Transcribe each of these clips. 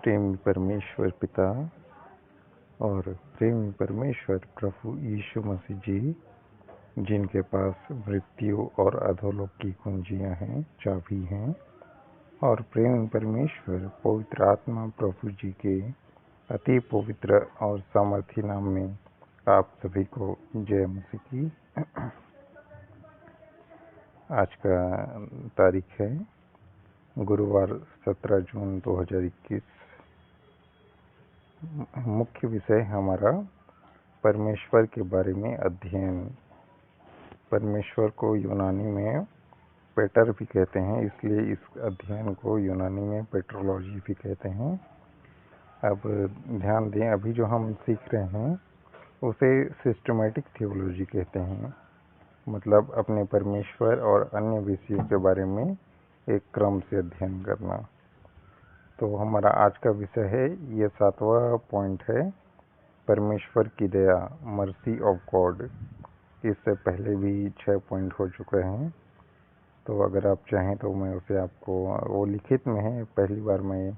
प्रेम परमेश्वर पिता और प्रेम परमेश्वर प्रभु यीशु मसीह जी, जिनके पास मृत्यु और अधोलोक की कुंजियां हैं, चाबी हैं, और प्रेम परमेश्वर पवित्र आत्मा प्रभु जी के अति पवित्र और सामर्थी नाम में आप सभी को जय मसीह की। आज का तारीख है गुरुवार 17 जून 2021। मुख्य विषय हमारा परमेश्वर के बारे में अध्ययन। परमेश्वर को यूनानी में पेटर भी कहते हैं, इसलिए इस अध्ययन को यूनानी में पेट्रोलॉजी भी कहते हैं। अब ध्यान दें, अभी जो हम सीख रहे हैं उसे सिस्टमैटिक थियोलॉजी कहते हैं, मतलब अपने परमेश्वर और अन्य विषयों के बारे में एक क्रम से अध्ययन करना। तो हमारा आज का विषय है, ये 7वां पॉइंट है, परमेश्वर की दया, मर्सी ऑफ गॉड। इससे पहले भी 6 पॉइंट हो चुके हैं, तो अगर आप चाहें तो मैं उसे आपको, वो लिखित में है, पहली बार मैं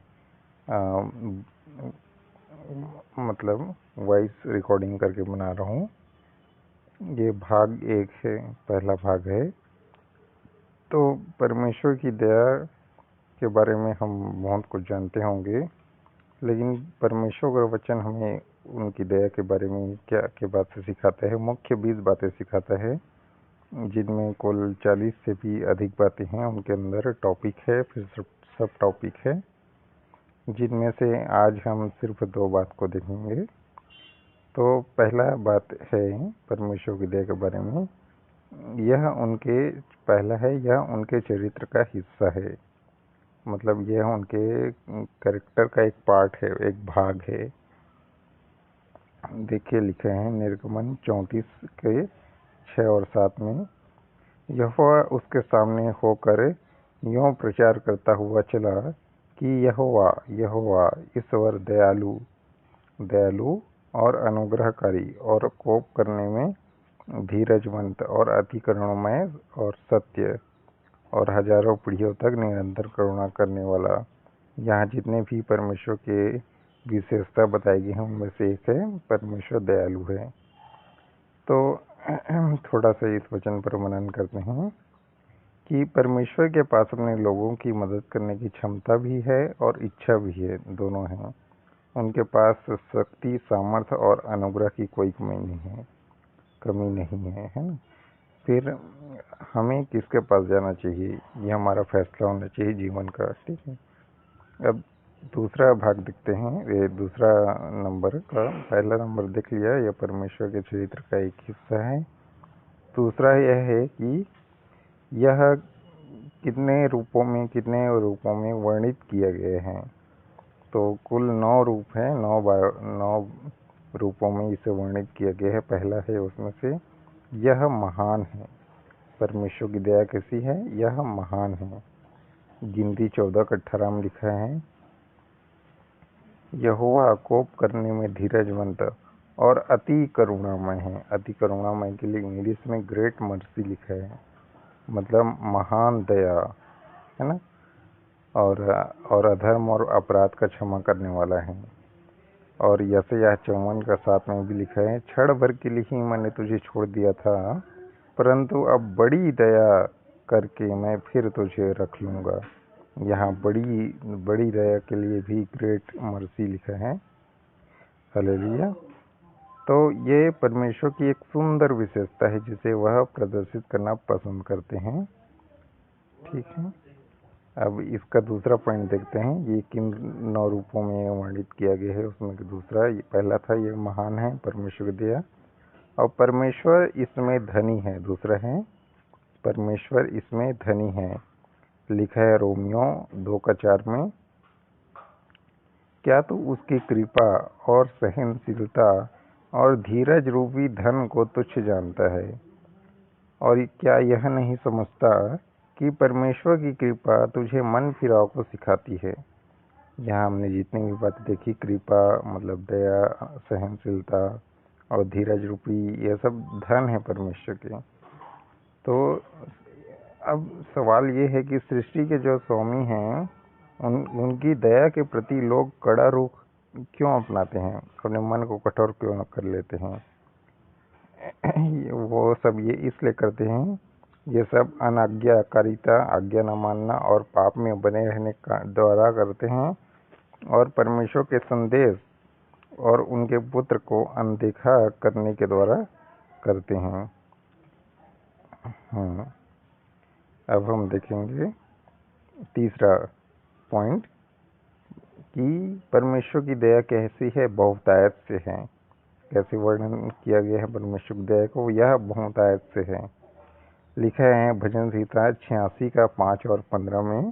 मतलब वॉइस रिकॉर्डिंग करके बना रहा हूँ। ये भाग 1 है, पहला भाग है। तो परमेश्वर की दया के बारे में हम बहुत कुछ जानते होंगे, लेकिन परमेश्वर का वचन हमें उनकी दया के बारे में क्या क्या बातें सिखाता है। मुख्य 20 बातें सिखाता है, जिनमें कुल 40 से भी अधिक बातें हैं। उनके अंदर टॉपिक है, फिर सब टॉपिक है, जिनमें से आज हम सिर्फ 2 बात को देखेंगे। तो पहला बात है परमेश्वर की दया के बारे में, यह उनके चरित्र का हिस्सा है, मतलब यह उनके कैरेक्टर का एक पार्ट है, एक भाग है। देखिए लिखे हैं निर्गमन 34 के 6 और 7 में, यहोवा उसके सामने होकर यूं प्रचार करता हुआ चला कि यहोवा यहोवा ईश्वर दयालु और अनुग्रहकारी और कोप करने में धीरजवंत और अति करुणामय और सत्य और हजारों पीढ़ियों तक निरंतर करुणा करने वाला। यहाँ जितने भी परमेश्वर के विशेषता बताई गई हैं उनमें से एक है, परमेश्वर दयालु है। तो थोड़ा सा इस वचन पर मनन करते हैं कि परमेश्वर के पास अपने लोगों की मदद करने की क्षमता भी है और इच्छा भी है, दोनों हैं। उनके पास शक्ति, सामर्थ्य और अनुग्रह की कोई कमी नहीं है, है ना। फिर हमें किसके पास जाना चाहिए, ये हमारा फैसला होना चाहिए जीवन का, ठीक है। अब दूसरा भाग देखते हैं, ये दूसरा नंबर का, पहला नंबर देख लिया, यह परमेश्वर के चरित्र का एक हिस्सा है। दूसरा यह है कि यह कितने रूपों में वर्णित किया गया है। तो कुल 9 रूप हैं, 9 रूपों में इसे वर्णित किया गया है। पहला है उसमें से, यह महान है। परमेश्वर की दया कैसी है, यह महान है। गिनती 14 का 18 में लिखा है, यहोवा कोप करने में धीरजवंत और अति करुणामय है। अति करुणामय के लिए इंग्लिश में ग्रेट मर्सी लिखा है, मतलब महान दया, है ना। और अधर्म और अपराध का क्षमा करने वाला है। और यशायाह 54 का 7 में भी लिखा है, क्षण भर के लिए ही मैंने तुझे छोड़ दिया था, परंतु अब बड़ी दया करके मैं फिर तुझे रख लूँगा। यहाँ बड़ी दया के लिए भी ग्रेट मर्सी लिखा है। हालेलुया। तो ये परमेश्वर की एक सुंदर विशेषता है जिसे वह प्रदर्शित करना पसंद करते हैं, ठीक है। अब इसका दूसरा पॉइंट देखते हैं, ये किन 9 रूपों में वर्णित किया गया है। उसमें दूसरा, पहला था ये महान है, परमेश्वर की दया, और परमेश्वर इसमें धनी है। दूसरा है परमेश्वर इसमें धनी है, लिखा है रोमियो 2 का 4 में, क्या तू उसकी कृपा और सहनशीलता और धीरज रूपी धन को तुच्छ जानता है, और क्या यह नहीं समझता कि परमेश्वर की कृपा तुझे मन फिराव को सिखाती है। यहाँ हमने जितनी भी बातें देखी, कृपा मतलब दया, सहनशीलता और धीरज रूपी, ये सब धन है परमेश्वर के। तो अब सवाल ये है कि सृष्टि के जो स्वामी हैं उनकी दया के प्रति लोग कड़ा रुख क्यों अपनाते हैं, अपने मन को कठोर क्यों कर लेते हैं? वो सब ये इसलिए करते हैं, ये सब अनाज्ञाकारिता, आज्ञा न मानना और पाप में बने रहने का द्वारा करते हैं, और परमेश्वर के संदेश और उनके पुत्र को अनदेखा करने के द्वारा करते हैं। अब हम देखेंगे तीसरा पॉइंट कि परमेश्वर की दया कैसी है, बहुतायत से है। कैसे वर्णन किया गया है परमेश्वर की दया को, यह बहुतायत से है। लिखा है भजन संहिता 86 का 5 और 15 में,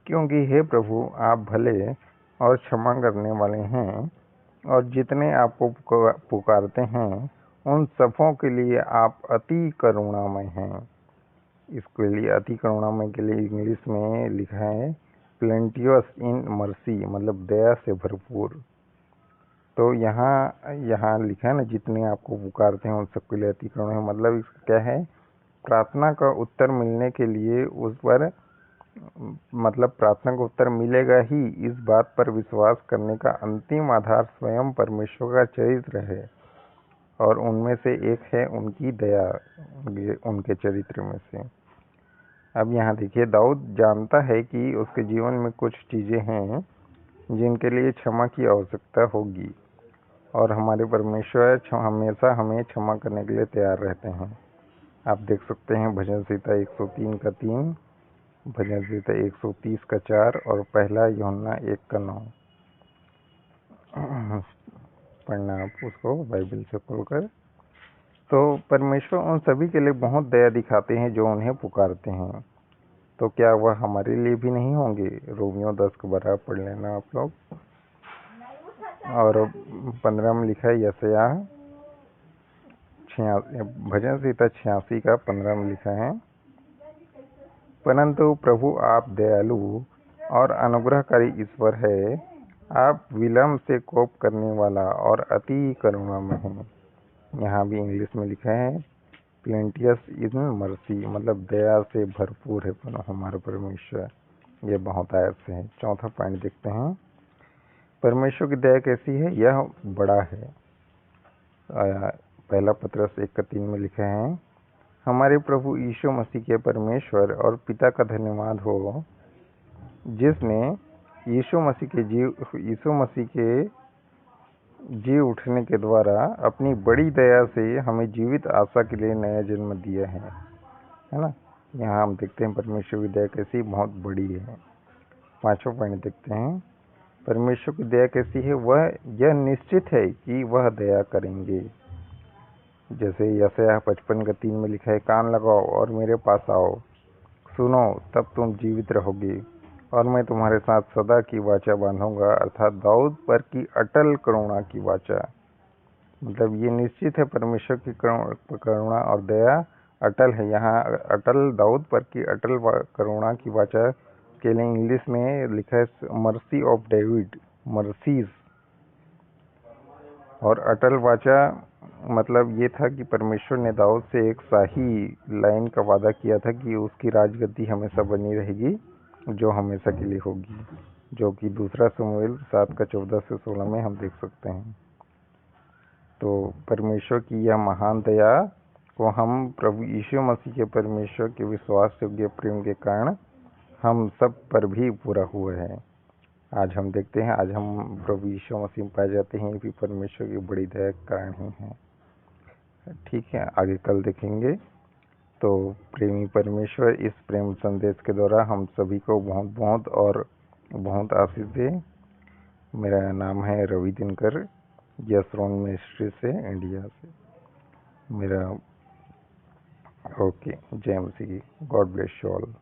क्योंकि हे प्रभु आप भले और क्षमा करने वाले हैं, और जितने आपको पुकारते हैं उन सबों के लिए आप अति करुणामय हैं। इसके लिए अति करुणामय के लिए इंग्लिश में लिखा है प्लेंटियस इन मर्सी, मतलब दया से भरपूर। तो यहाँ लिखा है ना, जितने आपको पुकारते हैं उन सबके लिए अति करुणा, मतलब इसका क्या है, प्रार्थना का उत्तर मिलने के लिए उस पर, मतलब प्रार्थना का उत्तर मिलेगा ही, इस बात पर विश्वास करने का अंतिम आधार स्वयं परमेश्वर का चरित्र है, और उनमें से एक है उनकी दया, उनके चरित्र में से। अब यहाँ देखिए, दाऊद जानता है कि उसके जीवन में कुछ चीज़ें हैं जिनके लिए क्षमा की आवश्यकता होगी, और हमारे परमेश्वर हमेशा हमें क्षमा करने के लिए तैयार रहते हैं। आप देख सकते हैं भजन संहिता 103 का 3, भजन संहिता 130 का 4 और पहला यूहन्ना 1 का 9। पढ़ना आप उसको बाइबल से खोलकर। तो परमेश्वर उन सभी के लिए बहुत दया दिखाते हैं जो उन्हें पुकारते हैं। तो क्या वह हमारे लिए भी नहीं होंगे? रोमियो 10 का 12 पढ़ लेना आप लोग। और 15 में लिखा है यशायाह भजन संहिता 86 का 15 में लिखा है, परंतु प्रभु आप दयालु और अनुग्रहकारी ईश्वर है, आप विलम्ब से कोप करने वाला और अति करुणामय हैं। यहाँ भी इंग्लिश में लिखा है प्लेंटियस इन मर्सी, मतलब दया से भरपूर है हमारा परमेश्वर, ये बहुतायत से है। चौथा पॉइंट देखते हैं, परमेश्वर की दया कैसी है, यह बड़ा है। पहला पत्रस 1 का 3 में लिखा है, हमारे प्रभु यीशु मसीह के परमेश्वर और पिता का धन्यवाद हो, जिसने यीशु मसीह के जी उठने के द्वारा अपनी बड़ी दया से हमें जीवित आशा के लिए नया जन्म दिया है ना। यहाँ हम देखते हैं परमेश्वर की दया कैसी बहुत बड़ी है। पांचवा पॉइंट देखते हैं, परमेश्वर की दया कैसी है, यह निश्चित है कि वह दया करेंगे। जैसे यशायाह 55 का 3 में लिखा है, कान लगाओ और मेरे पास आओ, सुनो तब तुम जीवित रहोगे, और मैं तुम्हारे साथ सदा की वाचा बांधूंगा, अर्थात दाऊद पर की अटल करुणा की वाचा। मतलब ये निश्चित है, परमेश्वर की करुणा और दया अटल है। यहाँ अटल, दाऊद पर की अटल करुणा की वाचा के लिए इंग्लिश में लिखा है मर्सी ऑफ डेविड, मर्सीज। और अटल वाचा मतलब ये था कि परमेश्वर ने दाऊद से एक शाही लाइन का वादा किया था कि उसकी राजगद्दी हमेशा बनी रहेगी, जो हमेशा के लिए होगी, जो कि दूसरा शमूएल 7 का 14 से 16 में हम देख सकते हैं। तो परमेश्वर की यह महान दया को हम प्रभु यीशु मसीह के परमेश्वर के विश्वास योग्य प्रेम के कारण हम सब पर भी पूरा हुआ है। आज हम देखते हैं, आज हम प्रभु यीशु मसीह में पाए जाते हैं, ये भी परमेश्वर की बड़ी दया के कारण ही है। ठीक है, आगे कल देखेंगे। तो प्रेमी परमेश्वर इस प्रेम संदेश के द्वारा हम सभी को बहुत बहुत और बहुत आशीष दे। मेरा नाम है रवि दिनकर, यशरोन मिनिस्ट्री से, इंडिया से। मेरा ओके, जय मसीह, गॉड ब्लेस यू ऑल।